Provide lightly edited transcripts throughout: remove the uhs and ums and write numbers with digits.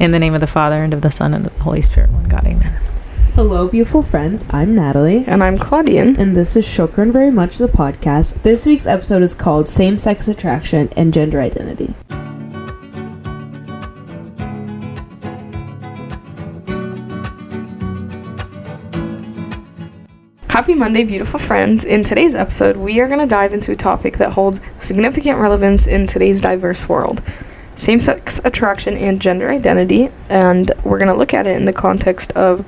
In the name of the Father, and of the Son, and of the Holy Spirit, one God, amen. Hello, beautiful friends. I'm Natalie. And I'm Claudian. And this is Shokran Very Much, the podcast. This week's episode is called Same-Sex Attraction and Gender Identity. Happy Monday, beautiful friends. In today's episode, we are going to dive into a topic that holds significant relevance in today's diverse world. Same-sex attraction and gender identity, and we're going to look at it in the context of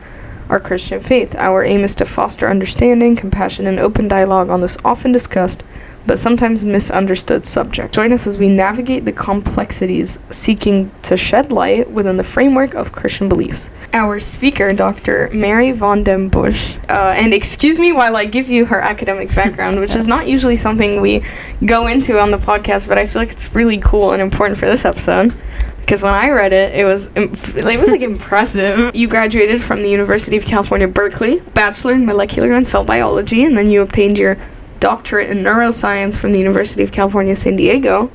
our Christian faith. Our aim is to foster understanding, compassion, and open dialogue on this often discussed but sometimes misunderstood subject. Join us as we navigate the complexities, seeking to shed light within the framework of Christian beliefs. Our speaker, Dr. Mary von dem Bussche, and excuse me while I give you her academic background, which is not usually something we go into on the podcast, but I feel like it's really cool and important for this episode. Because when I read it, it was like impressive. You graduated from the University of California, Berkeley, bachelor in molecular and cell biology, and then you obtained your doctorate in neuroscience from the University of California, San Diego.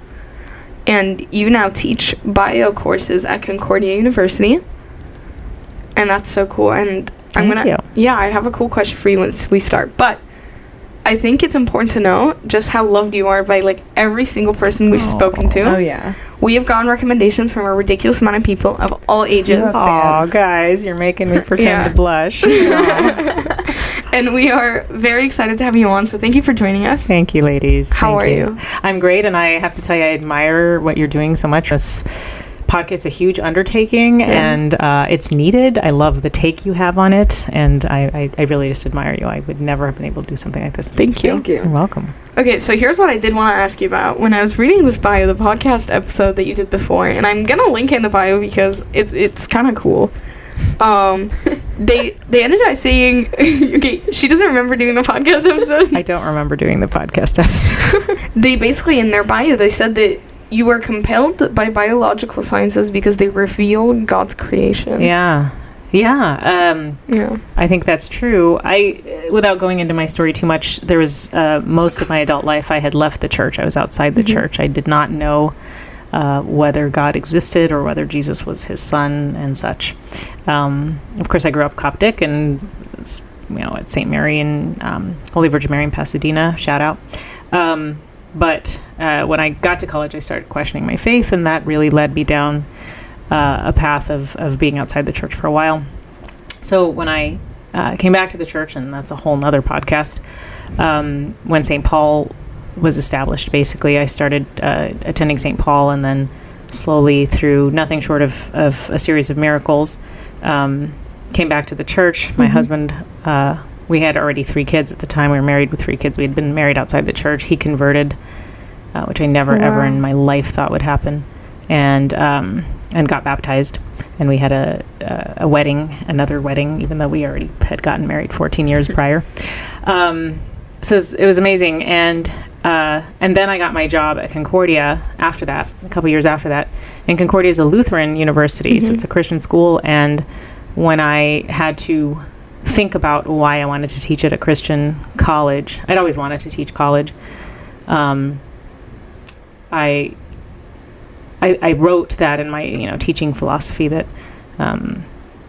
And you now teach bio courses at Concordia University. And that's so cool. And Thank you. Yeah, I have a cool question for you once we start. But I think it's important to know just how loved you are by like every single person we've spoken to. Oh, yeah. We have gotten recommendations from a ridiculous amount of people of all ages. Oh, guys, you're making me pretend to blush. And we are very excited to have you on, so thank you for joining us. Thank you, ladies. How are you? I'm great, and I have to tell you, I admire what you're doing so much. This podcast is a huge undertaking, and it's needed. I love the take you have on it, and I really just admire you. I would never have been able to do something like this. Thank you. You're welcome. Okay, so here's what I did want to ask you about. When I was reading this bio, the podcast episode that you did before, and I'm going to link it in the bio because it's kind of cool. They ended by saying, okay, she doesn't remember doing the podcast episode. I don't remember doing the podcast episode. They basically, in their bio, they said that you were compelled by biological sciences because they reveal God's creation. Yeah. I think that's true. Without going into my story too much, there was most of my adult life I had left the church. I was outside the church. I did not know whether God existed or whether Jesus was his son and such. Of course, I grew up Coptic and at St. Mary and Holy Virgin Mary in Pasadena, shout out. But when I got to college, I started questioning my faith, and that really led me down a path of being outside the church for a while. So when I came back to the church, and that's a whole nother podcast, when St. Paul was established, basically, I started attending St. Paul, and then slowly, through nothing short of a series of miracles, came back to the church. My husband, we had already 3 kids at the time. We were married with 3 kids. We had been married outside the church. He converted, which I never ever in my life thought would happen, and got baptized. And we had a wedding, another wedding, even though we already had gotten married 14 years prior. So it was amazing. And then I got my job at Concordia after that, a couple years after that. And Concordia is a Lutheran university, so it's a Christian school. And when I had to think about why I wanted to teach at a Christian college, I'd always wanted to teach college. I wrote that in my teaching philosophy that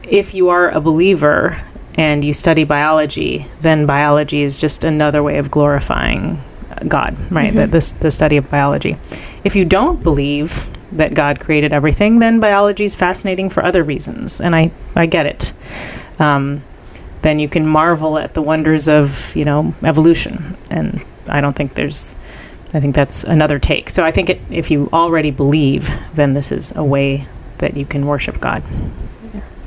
if you are a believer and you study biology, then biology is just another way of glorifying God, right? The study of biology. If you don't believe that God created everything, then biology is fascinating for other reasons, and I get it. Then you can marvel at the wonders of evolution, and I think that's another take. So I think if you already believe, then this is a way that you can worship God.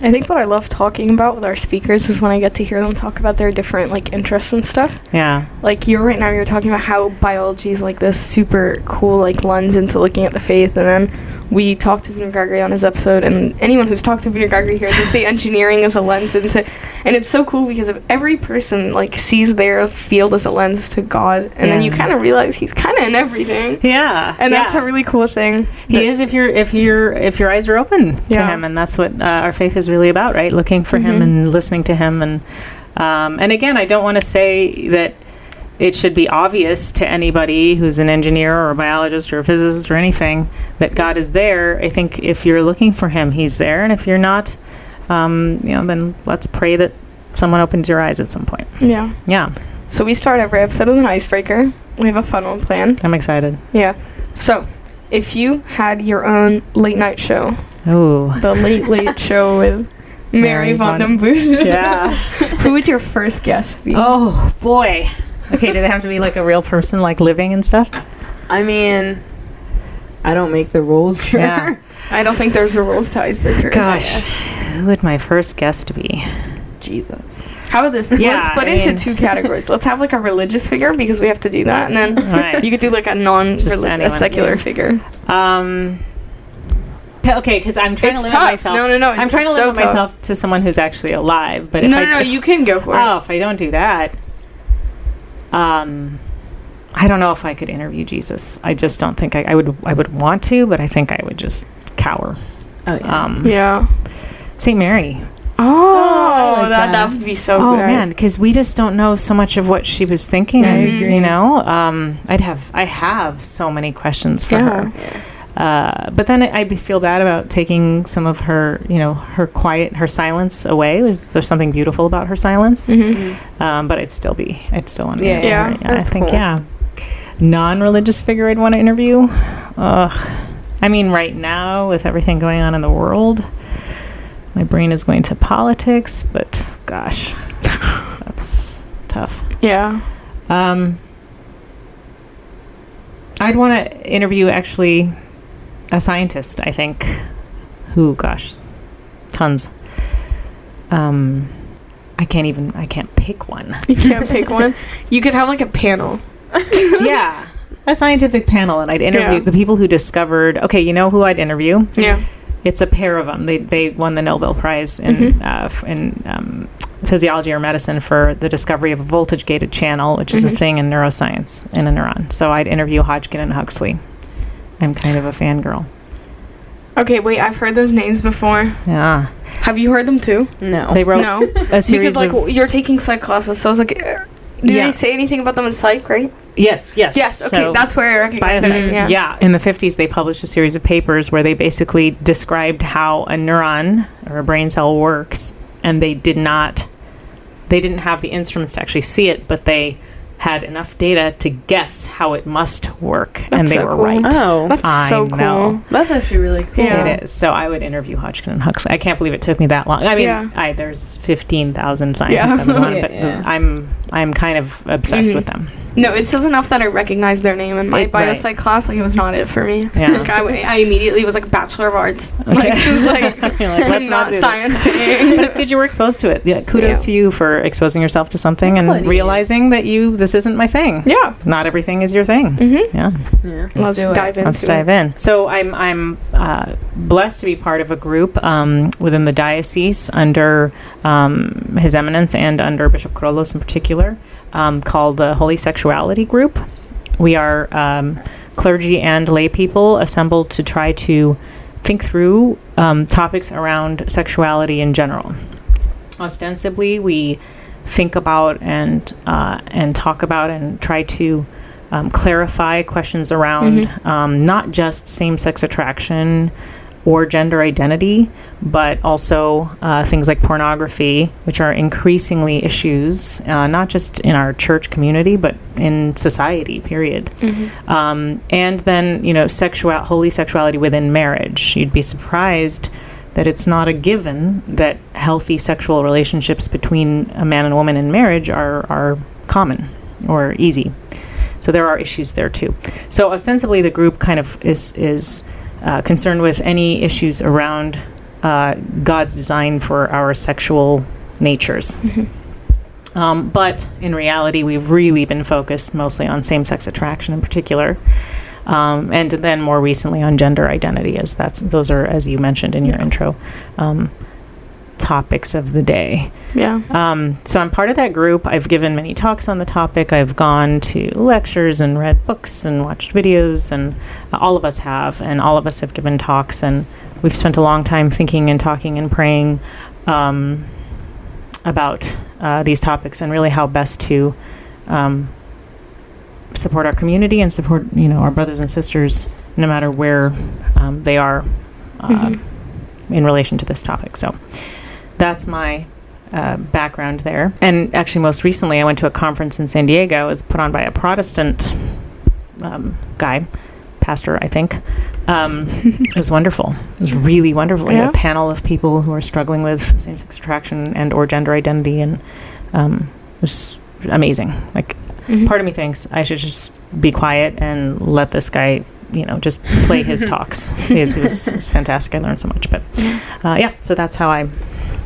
I think what I love talking about with our speakers is when I get to hear them talk about their different interests and stuff. Yeah. Like you're talking about how biology is like this super cool lens into looking at the faith, and then we talked to Peter Gregory on his episode, and anyone who's talked to Peter Gregory here, they say engineering is a lens into, and it's so cool because if every person sees their field as a lens to God, and then you kind of realize he's kind of in everything. Yeah. And that's a really cool thing. He is if your eyes are open to him, and that's what our faith is really about, right? Looking for him and listening to him, and again, I don't want to say that it should be obvious to anybody who's an engineer or a biologist or a physicist or anything that God is there. I think if you're looking for him, he's there. And if you're not, then let's pray that someone opens your eyes at some point. Yeah. Yeah. So we start every episode with an icebreaker. We have a fun one planned. I'm excited. Yeah. So, if you had your own late night show, Ooh. the Late Late Show with Mary Von den Bussche, Yeah. who would your first guest be? Oh, boy. Okay, do they have to be like a real person, like living and stuff? I mean, I don't make the rules here. Yeah. I don't think there's a rules to icebreakers. Gosh, who would my first guest be? Jesus. How about this? Yeah, Let's split I into mean- 2 categories. Let's have like a religious figure because we have to do that, and then Right. you could do like a Just a anyone. secular figure. Okay, because I'm trying It's to limit tough. myself. No, I'm trying to it's so limit tough. myself to someone who's actually alive. But if No, you can go for it. Oh, if I don't do that, I don't know if I could interview Jesus. I just don't think I would. I would want to, but I think I would just cower. Oh, yeah. Yeah. Saint Mary. Oh, I like that that. would be so Oh good. man, because we just don't know so much of what she was thinking. I agree. You know, I have so many questions for Yeah. her. But then I'd feel bad about taking some of her, her silence away. There's something beautiful about her silence. Mm-hmm. But I'd still want to Yeah, interview yeah, her. that's I think, cool. yeah. Non-religious figure I'd want to interview. I mean, right now with everything going on in the world, my brain is going to politics, but gosh, that's tough. Yeah. I'd want to interview actually a scientist, I think, who, gosh, tons. I can't pick one. You can't pick one. You could have like a panel. Yeah, a scientific panel, and I'd interview Yeah. the people who discovered, okay, you know who I'd interview? Yeah. It's a pair of them. They won the Nobel Prize in physiology or medicine for the discovery of a voltage-gated channel, which is a thing in neuroscience in a neuron. So I'd interview Hodgkin and Huxley. I'm kind of a fangirl. Okay, wait, I've heard those names before. Yeah. Have you heard them too? No. They wrote No. a series Because like of... you're taking psych classes, so I was like, do Yeah. they say anything about them in psych, right? Yes. Yes, okay, So that's where I recognize it. yeah. In the 50s, they published a series of papers where they basically described how a neuron or a brain cell works, and they didn't have the instruments to actually see it, but they had enough data to guess how it must work, and That's they so were cool. right. Oh, That's I so know. cool. that's actually really cool. Yeah. It is. So I would interview Hodgkin and Huxley. I can't believe it took me that long. I mean, Yeah. there's 15,000 scientists Yeah. everyone, Yeah, but yeah. I'm kind of obsessed with them. No, it says enough that I recognize their name in my Right. biopsych class. Like, it was not it for me. Yeah. Like, I immediately was like, Bachelor of Arts. Okay. Like, just like, You're like, let's not not do that. sciencing. But it's good you were exposed to it. Yeah, kudos Yeah. to you for exposing yourself to something and Quality. realizing that this isn't my thing. Yeah. Not everything is your thing. Mm-hmm. Yeah. Yeah. Let's do it. dive into Let's dive in. So I'm blessed to be part of a group within the diocese under His Eminence and under Bishop Krolos in particular, called the Holy Sexuality Group. We are clergy and lay people assembled to try to think through topics around sexuality in general. Ostensibly, we think about and talk about and try to clarify questions around not just same-sex attraction or gender identity, but also things like pornography, which are increasingly issues, not just in our church community, but in society, period. And then, holy sexuality within marriage. You'd be surprised that it's not a given that healthy sexual relationships between a man and a woman in marriage are common or easy. So there are issues there too. So ostensibly the group kind of is concerned with any issues around God's design for our sexual natures. But in reality, we've really been focused mostly on same-sex attraction in particular. And then more recently on gender identity, as those are, as you mentioned in your intro, topics of the day. Yeah. So I'm part of that group. I've given many talks on the topic. I've gone to lectures and read books and watched videos, and all of us have, and all of us have given talks, and we've spent a long time thinking and talking and praying about these topics and really how best to support our community and support, our brothers and sisters, no matter where they are in relation to this topic. So that's my background there. And actually, most recently, I went to a conference in San Diego. It was put on by a Protestant pastor, I think. It was wonderful. It was really wonderful. We had a panel of people who are struggling with same-sex attraction and or gender identity, and it was amazing. Like, part of me thinks I should just be quiet and let this guy, just play his talks. It was fantastic. I learned so much. But so that's how I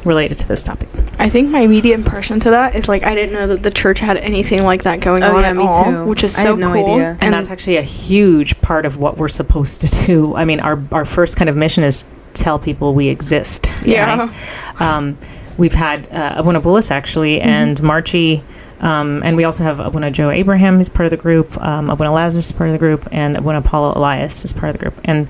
related to this topic. I think my immediate impression to that is I didn't know that the church had anything like that going on at all, too. Which is so cool. I had no idea. And that's actually a huge part of what we're supposed to do. I mean, our first kind of mission is tell people we exist. Yeah. Right? We've had Abuna Bullus actually, and Marchie, and we also have Abuna Joe Abraham, who's part of the group, Abuna Lazarus is part of the group, and Abuna Paula Elias is part of the group. And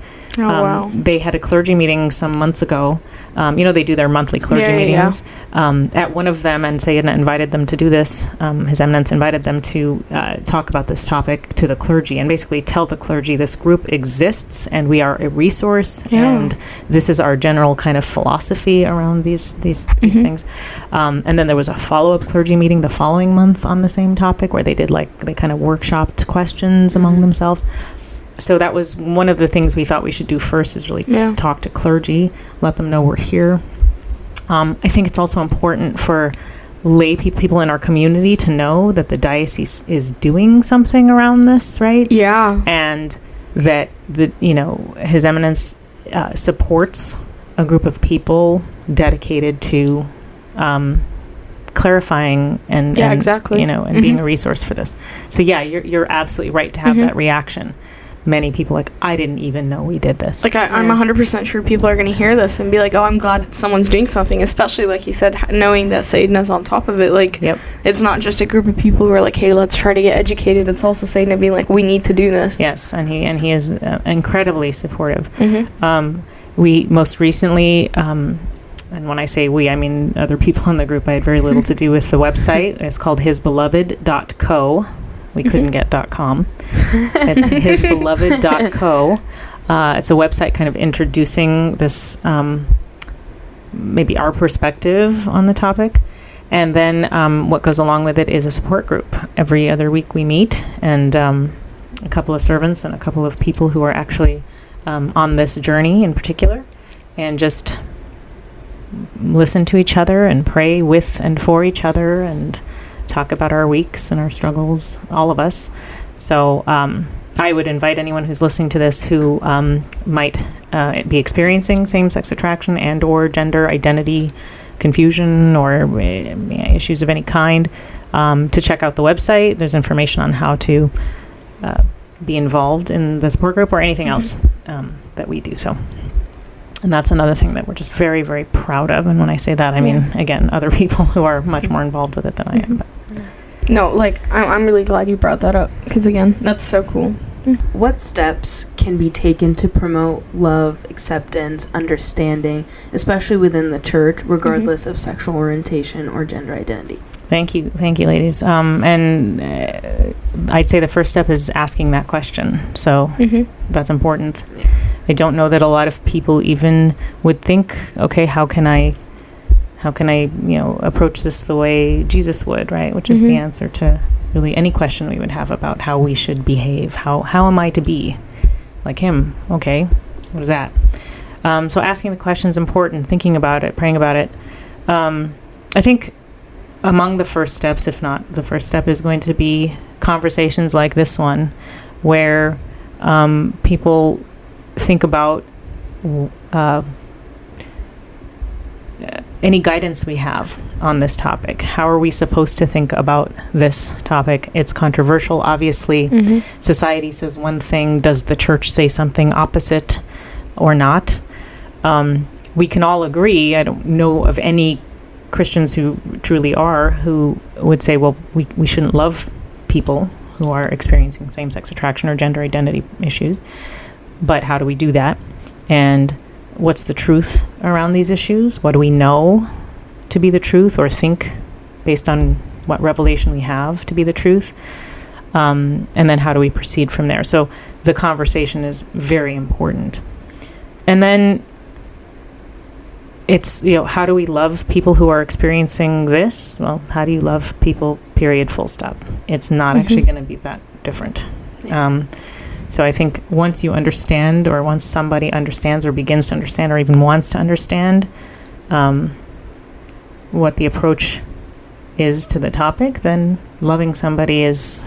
they had a clergy meeting some months ago. They do their monthly clergy meetings. At one of them, and Sayedna invited them to do this. His Eminence invited them to talk about this topic to the clergy and basically tell the clergy this group exists and we are a resource and this is our general kind of philosophy around these things. And then there was a follow-up clergy meeting the following month on the same topic where they did they kind of workshopped questions among themselves. So that was one of the things we thought we should do first is really just talk to clergy, let them know we're here. I think it's also important for lay people in our community to know that the diocese is doing something around this, right? Yeah. And that His Eminence supports a group of people dedicated to clarifying and exactly. And being a resource for this. So you're absolutely right to have that reaction. Many people I didn't even know we did this. I'm 100% sure people are going to hear this and be like, oh, I'm glad someone's doing something, especially like you said, knowing that Sayedna's on top of it. It's not just a group of people who are like, hey, let's try to get educated. It's also Sayedna being like, we need to do this. Yes, and he is incredibly supportive. We most recently, and when I say we, I mean other people in the group, I had very little to do with the website. It's called hisbeloved.co. We couldn't get .com. It's hisbeloved.co. It's a website kind of introducing this, maybe our perspective on the topic. And then what goes along with it is a support group. Every other week we meet, and a couple of servants and a couple of people who are actually on this journey in particular, and just listen to each other and pray with and for each other and talk about our weeks and our struggles, all of us. So I would invite anyone who's listening to this who might be experiencing same-sex attraction and or gender identity confusion or issues of any kind to check out the website. There's information on how to be involved in the support group or anything else that we do. So, and that's another thing that we're just very, very proud of. And when I say that, I mean, again, other people who are much more involved with it than I am. But. No, I'm really glad you brought that up because, again, that's so cool. What steps can be taken to promote love, acceptance, understanding, especially within the church, regardless of sexual orientation or gender identity? Thank you, ladies. And I'd say the first step is asking that question. So that's important. I don't know that a lot of people even would think, okay, how can I approach this the way Jesus would, right? Which is the answer to really any question we would have about how we should behave. How am I to be like him? Okay, what is that? So asking the question is important, thinking about it, praying about it. I think among the first steps, if not the first step, is going to be conversations like this one, where people think about any guidance we have on this topic. How are we supposed to think about this topic? It's controversial, obviously. Society says one thing. Does the church say something opposite or not? We can all agree. I don't know of any Christians who truly are who would say, well, we shouldn't love people who are experiencing same-sex attraction or gender identity issues. But how do we do that? And what's the truth around these issues? What do we know to be the truth or think based on what revelation we have to be the truth? And then how do we proceed from there? So the conversation is very important. And then it's, how do we love people who are experiencing this? Well, how do you love people, period, full stop? It's not actually going to be that different. So I think once you understand, or once somebody understands or begins to understand or even wants to understand what the approach is to the topic, then loving somebody is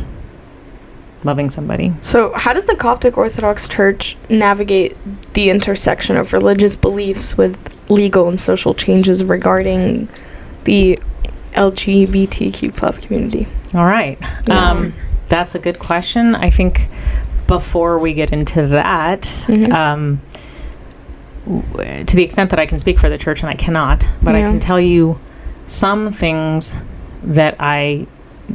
loving somebody. So how does the Coptic Orthodox Church navigate the intersection of religious beliefs with legal and social changes regarding the LGBTQ plus community? All right. That's a good question. I think before we get into that, to the extent that I can speak for the church, and I cannot, but I can tell you some things that I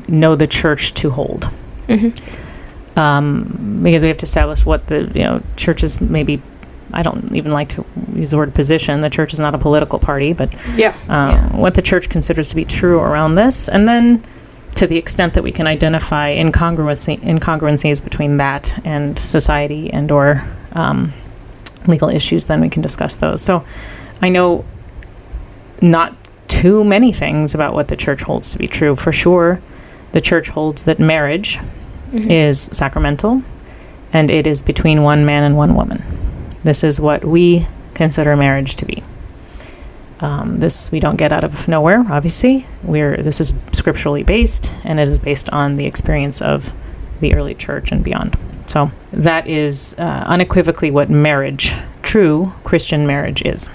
know the church to hold. Because we have to establish what the church is. Maybe I don't even like to use the word position. The church is not a political party, but what the church considers to be true around this, and then to the extent that we can identify incongruencies between that and society and or legal issues, then we can discuss those. So I know not too many things about what the church holds to be true. For sure, the church holds that marriage is sacramental, and it is between one man and one woman. This is what we consider marriage to be. This we don't get out of nowhere, obviously. This is scripturally based, and it is based on the experience of the early church and beyond. So that is unequivocally what marriage, true Christian marriage, is.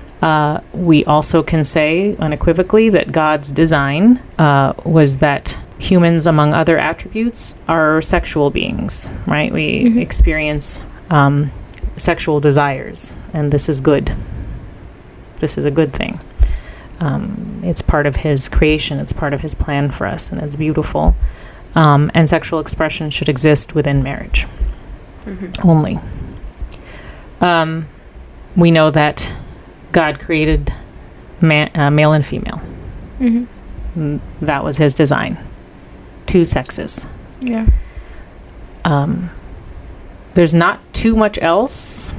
We also can say unequivocally that God's design was that humans, among other attributes, are sexual beings, right? We experience sexual desires, and this is good. This is a good thing. It's part of his creation. It's part of his plan for us, and it's beautiful. And sexual expression should exist within marriage only. We know that God created male and female. That was his design. Two sexes. Yeah. There's not too much else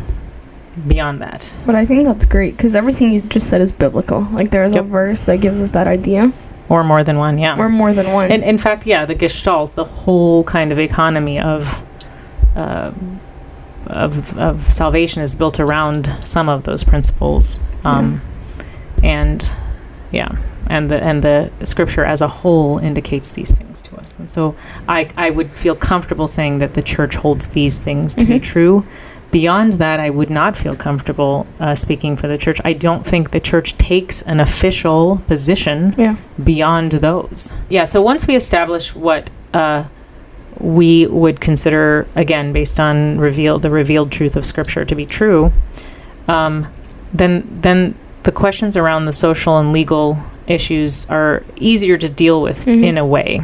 beyond that. But I think that's great, because everything you just said is biblical. Like, there is a verse that gives us that idea. Or more than one, yeah. Or more than one. And in fact, the Gestalt, the whole kind of economy of salvation is built around some of those principles. And the scripture as a whole indicates these things to us. And so I would feel comfortable saying that the church holds these things to be true. Beyond that, I would not feel comfortable speaking for the church. I don't think the church takes an official position beyond those. So once we establish what we would consider, again, based on the revealed truth of Scripture to be true, then the questions around the social and legal issues are easier to deal with in a way.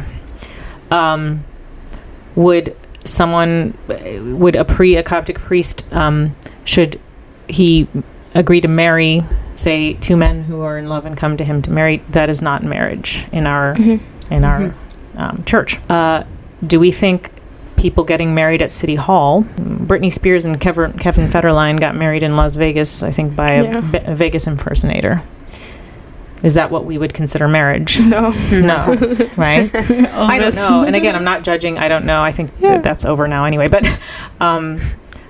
Would a Coptic priest, should he agree to marry, say, two men who are in love and come to him to marry? That is not marriage in our church. Do we think people getting married at City Hall? Britney Spears and Kevin Federline got married in Las Vegas, I think, by a Vegas impersonator. Is that what we would consider marriage? No, right? I don't know. And again, I'm not judging. I don't know. I think that's over now anyway. But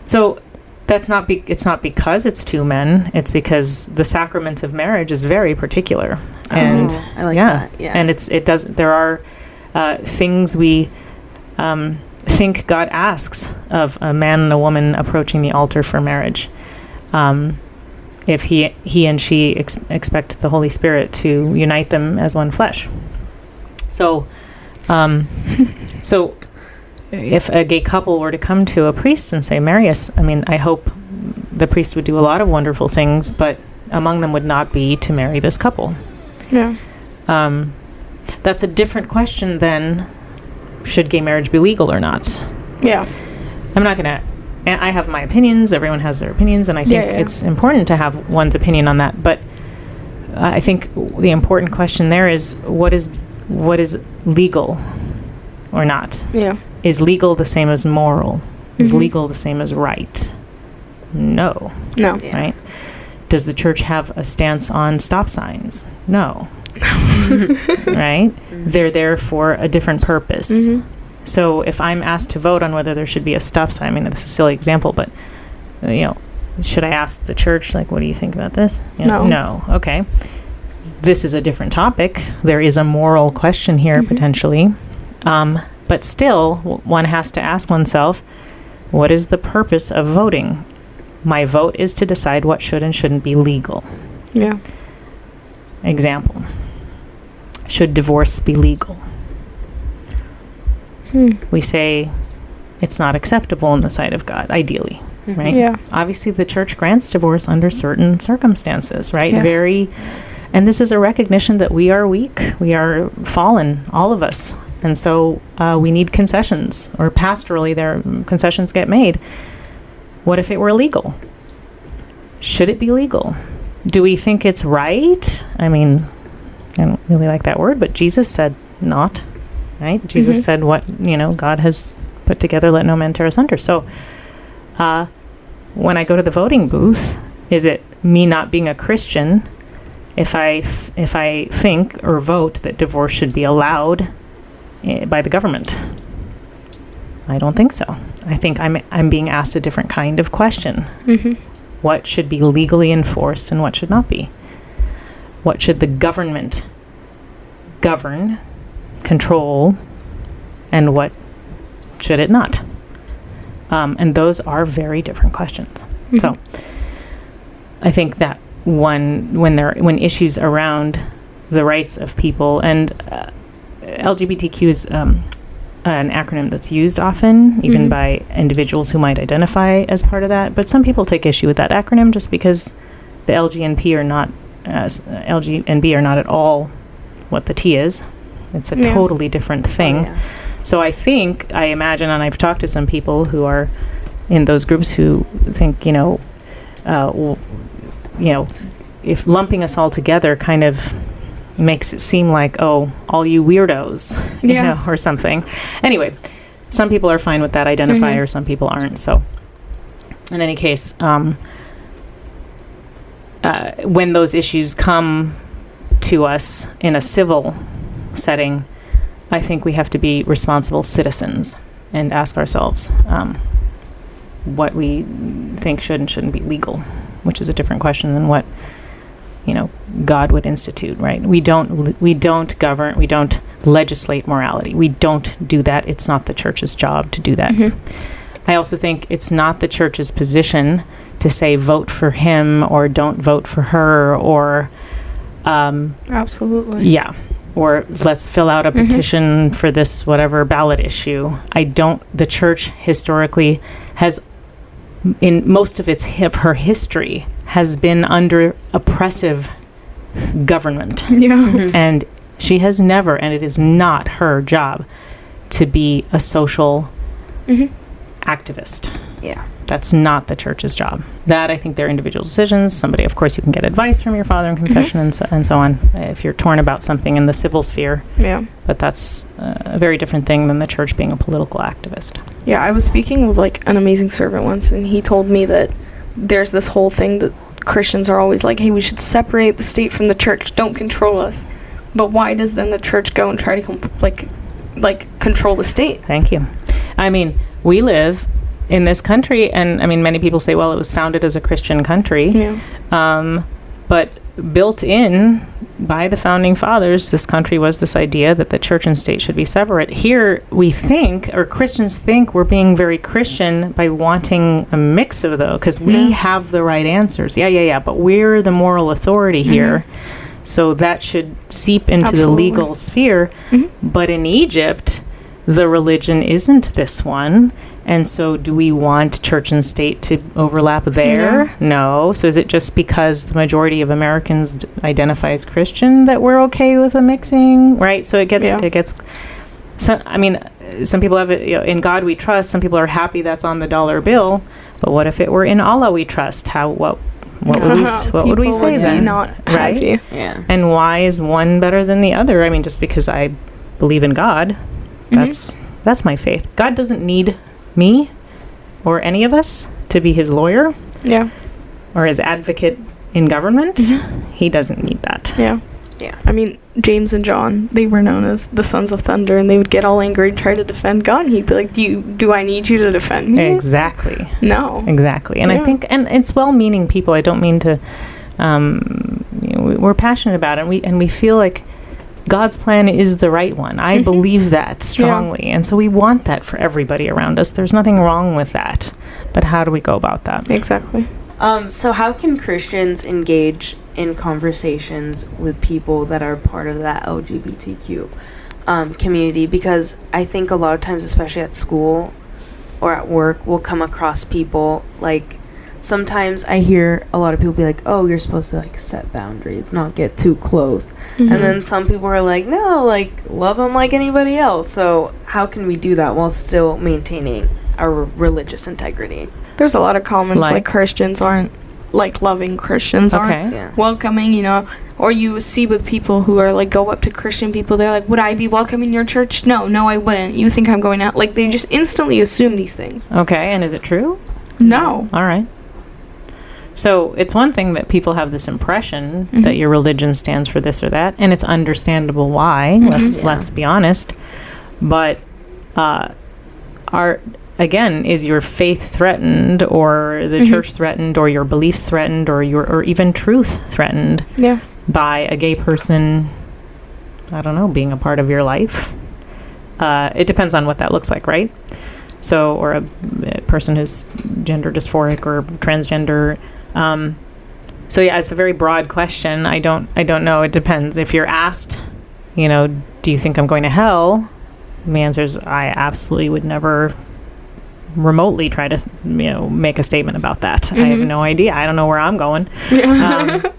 so that's not. It's not because it's two men. It's because the sacrament of marriage is very particular. And I like that. Yeah. And it does. There are things we think God asks of a man and a woman approaching the altar for marriage. If he and she expect the Holy Spirit to unite them as one flesh. So if a gay couple were to come to a priest and say, marry us, I hope the priest would do a lot of wonderful things, but among them would not be to marry this couple. Yeah. That's a different question than, should gay marriage be legal or not? Yeah. I'm not going to... I have my opinions. Everyone has their opinions, and I think it's important to have one's opinion on that. But I think the important question there is, what is legal or not? Yeah. Is legal the same as moral? Is legal the same as right? No. No. Yeah. Right? Does the church have a stance on stop signs? No. Right? They're there for a different purpose. So if I'm asked to vote on whether there should be a stop sign, I mean, that's a silly example, but, should I ask the church, like, what do you think about this? No. No. Okay. This is a different topic. There is a moral question here, potentially. But still, one has to ask oneself, what is the purpose of voting? My vote is to decide what should and shouldn't be legal. Yeah. Example. Should divorce be legal? We say it's not acceptable in the sight of God, ideally, right? Yeah. Obviously, the church grants divorce under certain circumstances, right? Yes. And this is a recognition that we are weak, we are fallen, all of us. And so we need concessions, or pastorally, concessions get made. What if it were legal? Should it be legal? Do we think it's right? I mean, I don't really like that word, but Jesus said not, right? Jesus said what, God has put together, let no man tear asunder. So when I go to the voting booth, is it me not being a Christian if I think or vote that divorce should be allowed by the government? I don't think so. I think I'm being asked a different kind of question. What should be legally enforced and what should not be? What should the government govern, control, and what should it not? And those are very different questions. So I think that when issues around the rights of people, and LGBTQ is an acronym that's used often, even by individuals who might identify as part of that. But some people take issue with that acronym just because the LG and B are not at all what the T is. It's a totally different thing. So I imagine, and I've talked to some people who are in those groups who think, if lumping us all together kind of makes it seem like, oh, all you weirdos, or something. Anyway, some people are fine with that identifier, some people aren't. So in any case, when those issues come to us in a civil setting, I think we have to be responsible citizens and ask ourselves what we think should and shouldn't be legal, which is a different question than what God would institute, right? We don't govern, we don't legislate morality. We don't do that. It's not the church's job to do that. I also think it's not the church's position to say vote for him or don't vote for her, or absolutely. Yeah. Or let's fill out a petition for this whatever ballot issue. The church historically has, in most of her history, has been under oppressive government. And she has never, and it is not her job to be a social activist. Yeah. That's not the church's job. That, I think, they're individual decisions. Somebody, of course, you can get advice from your father in confession and so on if you're torn about something in the civil sphere. Yeah. But that's a very different thing than the church being a political activist. Yeah, I was speaking with an amazing servant once, and he told me that there's this whole thing that Christians are always like, hey, we should separate the state from the church. Don't control us. But why does then the church go and try to control the state? Thank you. I mean, we live in this country, and I mean, many people say, well, it was founded as a Christian country. Yeah. But built in by the founding fathers, this country was this idea that the church and state should be separate. Here we think, or Christians think, we're being very Christian by wanting a mix of those, because we have the right answers. Yeah, but we're the moral authority here. So that should seep into the legal sphere. But in Egypt, the religion isn't this one. And so do we want church and state to overlap there? No. So is it just because the majority of Americans identify as Christian that we're okay with a mixing? Right? So it gets some people have it, in God we trust. Some people are happy that's on the dollar bill. But what if it were in Allah we trust? What would we say then? Not right? Happy. Yeah. And why is one better than the other? I mean, just because I believe in God, that's That's my faith. God doesn't need me or any of us to be his lawyer or his advocate in government. He doesn't need that. Yeah. I mean, James and John, they were known as the sons of thunder, and they would get all angry and try to defend God, and he'd be like, do I need you to defend me? Exactly. No. Exactly. And I think, and it's well-meaning people. I don't mean to, we're passionate about it, and we feel like God's plan is the right one. I believe that strongly. And so we want that for everybody around us. There's nothing wrong with that. But how do we go about that? Exactly. So how can Christians engage in conversations with people that are part of that LGBTQ community? Because I think a lot of times, especially at school or at work, we'll come across people, like, sometimes I hear a lot of people be like, oh, you're supposed to, like, set boundaries, not get too close. And then some people are like, no, like, love them like anybody else. So how can we do that while still maintaining our religious integrity? There's a lot of comments like Christians aren't, like, loving Christians aren't welcoming, you know, or you see with people who are, like, go up to Christian people, they're like, would I be welcome in your church? No, I wouldn't. You think I'm going out? Like, they just instantly assume these things. Okay, and is it true? No. All right. So it's one thing that people have this impression that your religion stands for this or that, and it's understandable why. Let's be honest. But again, is your faith threatened, or the church threatened, or your beliefs threatened, or even truth threatened by a gay person, I don't know, being a part of your life? It depends on what that looks like, right? So, or a person who's gender dysphoric or transgender. So yeah, it's a very broad question. I don't know. It depends. If you're asked, you know, do you think I'm going to hell? The answer is, I absolutely would never remotely try to, you know, make a statement about that. I have no idea. I don't know where I'm going. I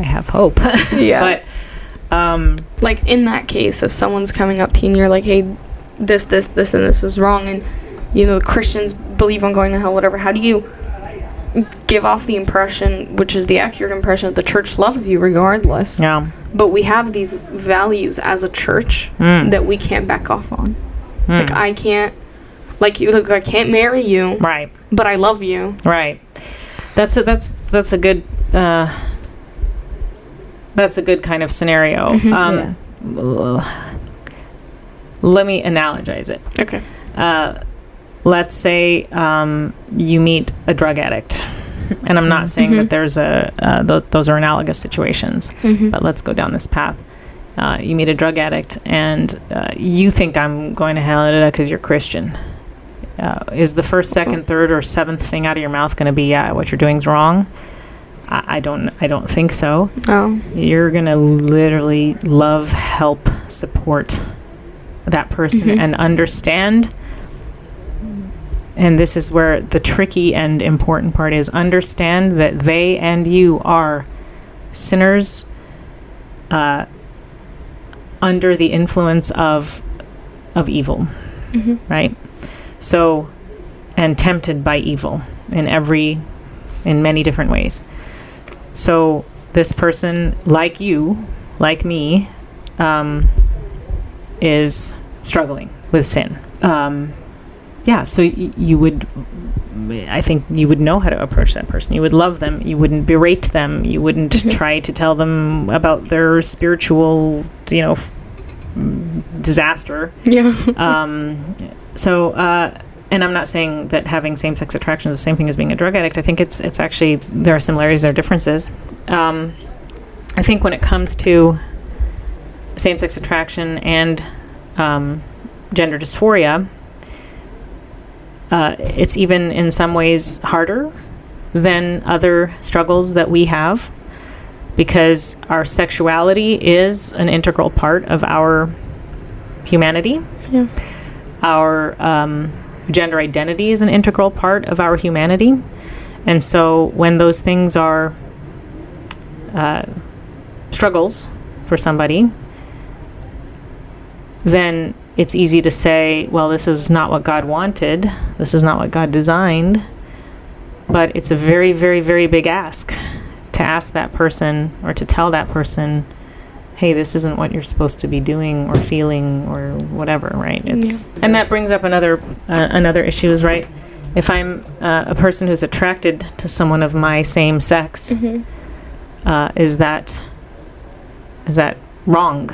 have hope. But like, in that case, if someone's coming up to you and you're like, hey, this and this is wrong, and, you know, the Christians believe I'm going to hell, whatever, how do you give off the impression, which is the accurate impression, that the church loves you regardless? But we have these values as a church that we can't back off on. Like, I can't, like, you, look, I can't marry you, right? But I love you, right? That's a good kind of scenario. Let me analogize it. Okay. Let's say you meet a drug addict, and I'm not saying that there's those are analogous situations, but let's go down this path. You meet a drug addict, and you think I'm going to hell because you're Christian. Is the first, second, third, or seventh thing out of your mouth going to be, yeah, what you're doing's wrong? I don't think so. You're going to literally love, help, support that person and understand. And this is where the tricky and important part is: understand that they and you are sinners under the influence of evil, right? So, and tempted by evil in many different ways. So this person, like you, like me, is struggling with sin. So you would, I think you would know how to approach that person. You would love them. You wouldn't berate them. You wouldn't try to tell them about their spiritual, disaster. And I'm not saying that having same-sex attraction is the same thing as being a drug addict. I think it's actually, there are similarities, there are differences. I think when it comes to same-sex attraction and gender dysphoria, it's even in some ways harder than other struggles that we have, because our sexuality is an integral part of our humanity. Our gender identity is an integral part of our humanity. And so when those things are struggles for somebody, then it's easy to say, well, this is not what God wanted. This is not what God designed. But it's a very, very, very big ask to ask that person, or to tell that person, hey, this isn't what you're supposed to be doing or feeling or whatever, right? And that brings up another issue is, right, if I'm a person who's attracted to someone of my same sex, is that wrong?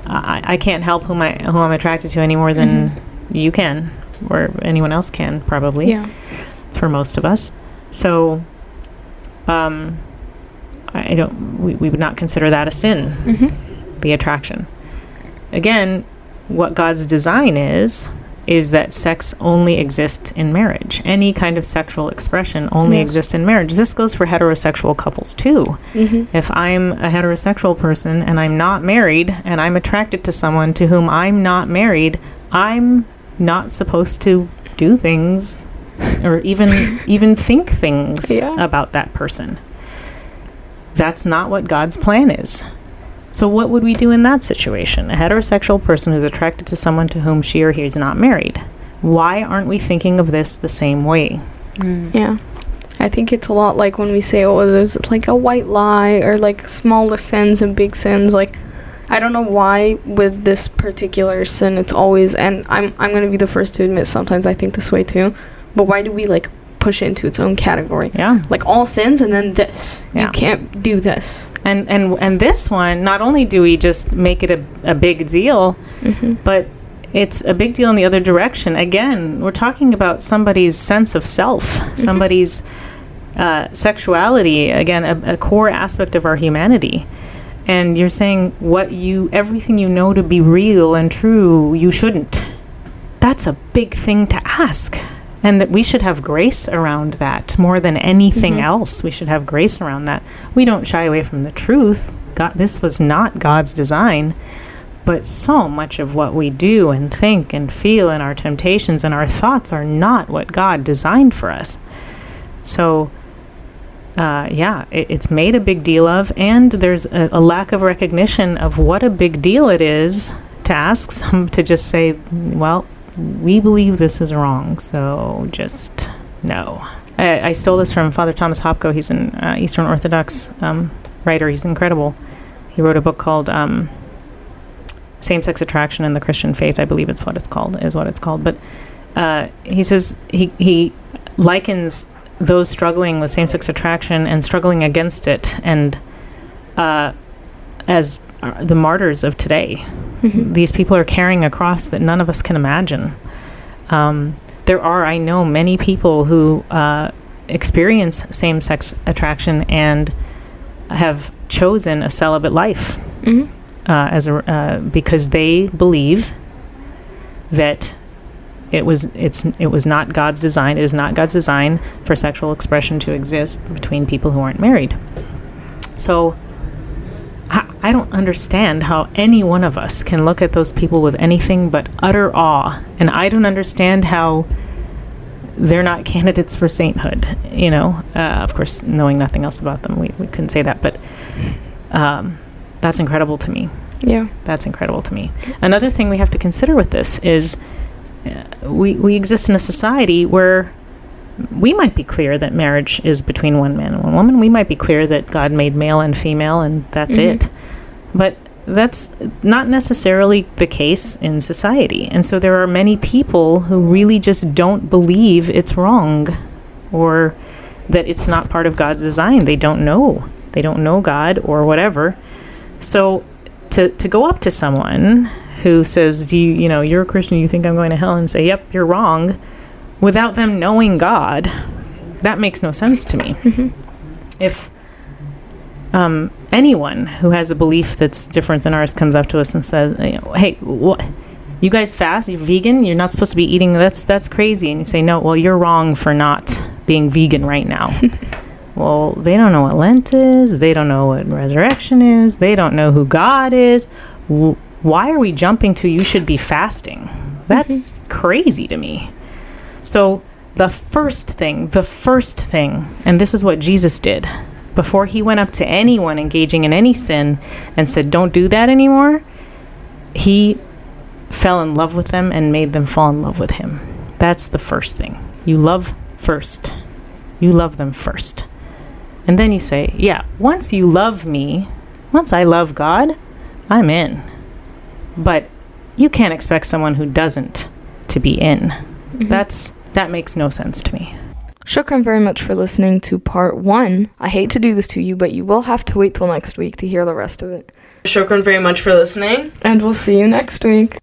I can't help who I'm attracted to any more than you can, or anyone else can, probably. Yeah. For most of us. So, we would not consider that a sin, the attraction. Again, what God's design is that sex only exists in marriage. Any kind of sexual expression only exists in marriage. This goes for heterosexual couples too. If I'm a heterosexual person and I'm not married and I'm attracted to someone to whom I'm not married, I'm not supposed to do things or even think things about that person. That's not what God's plan is. So what would we do in that situation? A heterosexual person who's attracted to someone to whom she or he is not married. Why aren't we thinking of this the same way? Yeah. I think it's a lot like when we say, oh, there's like a white lie, or like smaller sins and big sins. Like, I don't know why with this particular sin it's always, and I'm going to be the first to admit sometimes I think this way too, but why do we like push it into its own category? Yeah. Like all sins and then this. Yeah. You can't do this. And this one, not only do we just make it a big deal, but it's a big deal in the other direction. Again, we're talking about somebody's sense of self, somebody's sexuality, again, a core aspect of our humanity. And you're saying everything you know to be real and true, you shouldn't. That's a big thing to ask. And that we should have grace around that more than anything else. We should have grace around that. We don't shy away from the truth. This was not God's design. But so much of what we do and think and feel and our temptations and our thoughts are not what God designed for us. So, it's made a big deal of, and there's a lack of recognition of what a big deal it is to ask some to just say, well, we believe this is wrong, so just no. I stole this from Father Thomas Hopko. He's an Eastern Orthodox writer. He's incredible. He wrote a book called Same-Sex Attraction in the Christian Faith. I believe is what it's called. But he says he likens those struggling with same-sex attraction and struggling against it and as the martyrs of today. These people are carrying a cross that none of us can imagine. There are, I know, many people who experience same-sex attraction and have chosen a celibate life because they believe that it was not God's design. It is not God's design for sexual expression to exist between people who aren't married. So I don't understand how any one of us can look at those people with anything but utter awe. And I don't understand how they're not candidates for sainthood. Of course, knowing nothing else about them, we couldn't say that. But that's incredible to me. Yeah. That's incredible to me. Another thing we have to consider with this is we exist in a society where we might be clear that marriage is between one man and one woman. We might be clear that God made male and female and that's it. But that's not necessarily the case in society. And so there are many people who really just don't believe it's wrong or that it's not part of God's design. They don't know. They don't know God or whatever. So to go up to someone who says, you're a Christian, you think I'm going to hell, and say, yep, you're wrong, without them knowing God, that makes no sense to me. If anyone who has a belief that's different than ours comes up to us and says, hey, what? You guys fast? You're vegan? You're not supposed to be eating? That's crazy. And you say, no, well, you're wrong for not being vegan right now. Well, they don't know what Lent is. They don't know what resurrection is. They don't know who God is. Why are we jumping to you should be fasting? That's crazy to me. So the first thing, and this is what Jesus did, before he went up to anyone engaging in any sin and said, don't do that anymore, he fell in love with them and made them fall in love with him. That's the first thing. You love first. You love them first. And then you say, yeah, once you love me, once I love God, I'm in. But you can't expect someone who doesn't to be in. That makes no sense to me. Shokran very much for listening to part 1. I hate to do this to you, but you will have to wait till next week to hear the rest of it. Shokran very much for listening. And we'll see you next week.